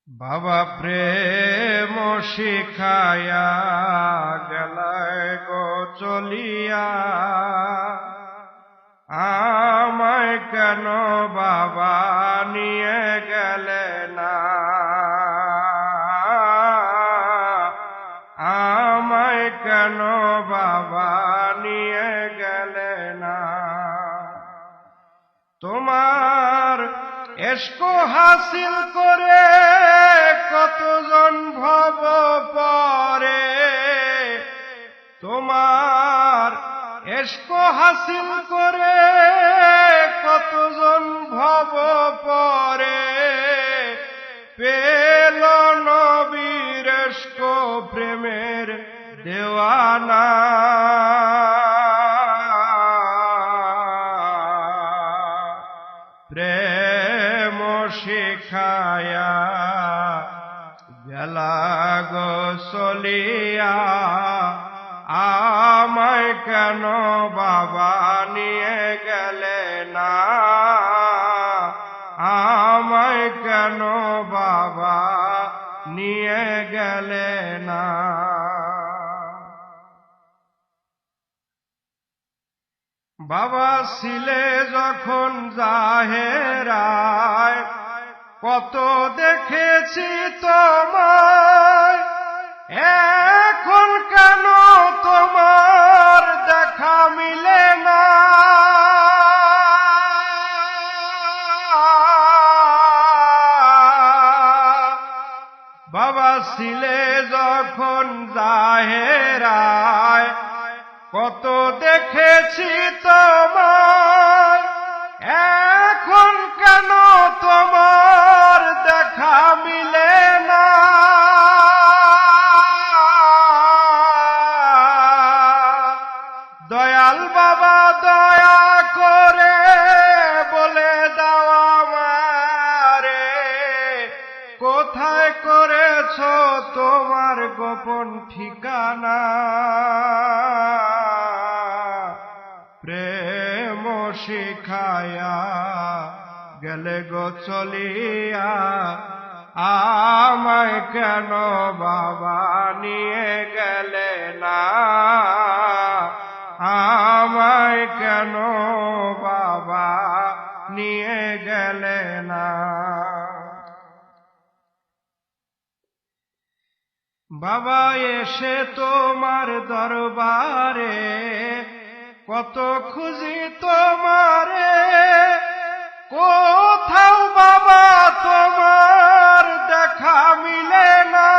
বাবা প্রেম শিখায়া গেলায় গো চলিয়া, আমায় কেন বাবা নিয়ে গেলে না, আমায় কেন বাবা নিয়ে গেলে না। তোমার এশক হাসিল করে কতজন ভব পরে, তোমার এশক হাসিল করে কতজন ভব পরে, পেল নবীর এশক প্রেমের দেওয়ানা। প্রেম শিখায়া গেলা গো চলিয়া, আমায় কেন বাবা নিয়ে গেলে না, আমায় কেন বাবা নিয়ে গেলে না। বাবা ছিলে যখন জাহেরায়, কত দেখেছি তোমায়, এখন কেন তোমার দেখা মিলে না। বাবা ছিলে যখন জাহেরায়, কত দেখেছি তোমায়, এখন কেন তোমার দেখা মিলে না। দয়াল বাবা দয়া করে বলে দাও আমারে, কোথায় করেছ তোমার গোপন ঠিকানা। প্রেম শিখায়া গেলে গো চলিয়া, আমায় কেন বাবা নিয়ে গেলে না, আমায় কেন বাবা নিয়ে গেলে না। বাবা এসে তোমার দরবারে কত খুঁজি তোমারে, কোথাও বাবা তোমার দেখা মিলে না।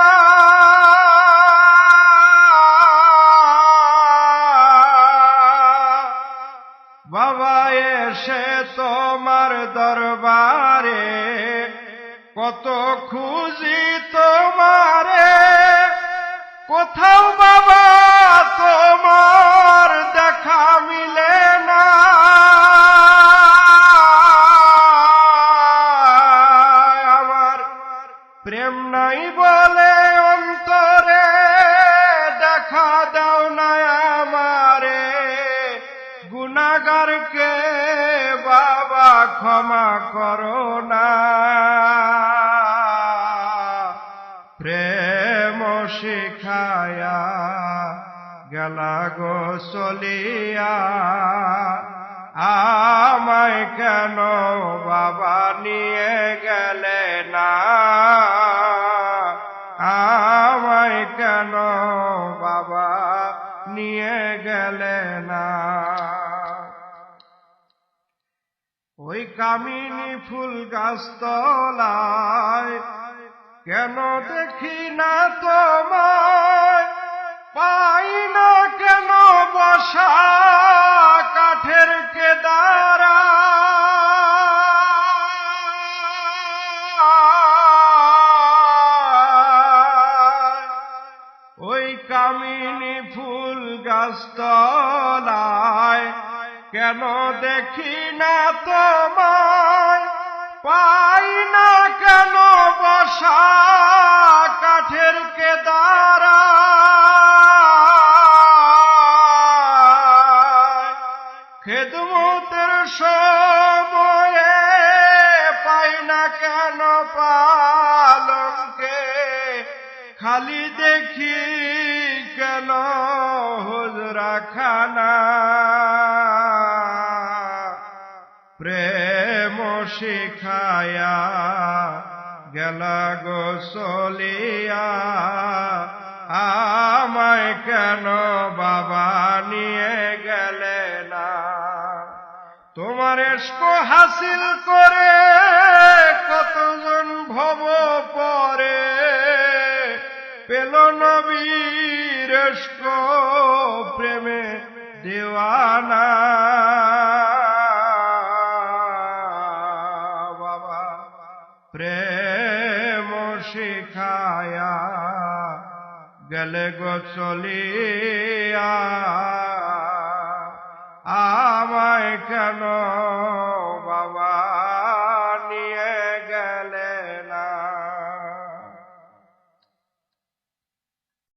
বাবা এসে তোমার দরবারে কত খুঁজি তোমারে, কোথাও বাবা তোমার দেখা মিলে না। আমার প্রেম নাই বলে অন্তরে দেখা দাও না আমারে, গুনাহগারকে বাবা ক্ষমা করো না। প্রেম শিখায়া গেলা গো চলিয়া, আমায় কেন বাবা নিয়ে গেলে না, আমায় কেন বাবা নিয়ে গেলে না। ওই কামিনী ফুল গাছতলায় কেন দেখি না তোমায়, পাই না কেন বসা কাঠের কেদারা। ওই কামিনী ফুল গাছতলায় কেন দেখি না তোমায়, পাই না কেন বসা কাঠের কেদারা। খেদমতের সময়ে পাই না কেন পালঙ্কে খালি দেখি কেন হুজরাখানা প্রেম শিখায়া গেলা গো চলিয়া আমায় কেন বাবা নিয়ে গেলে না তোমার ইশক হাসিল করে কতজন ভব পরে পেল নবীর ইশক প্রেমে দিওয়ানা বাবা প্রেম শিখায়া গেলে গো চলিয়া আমায় কেন বাবা নিয়ে গেলে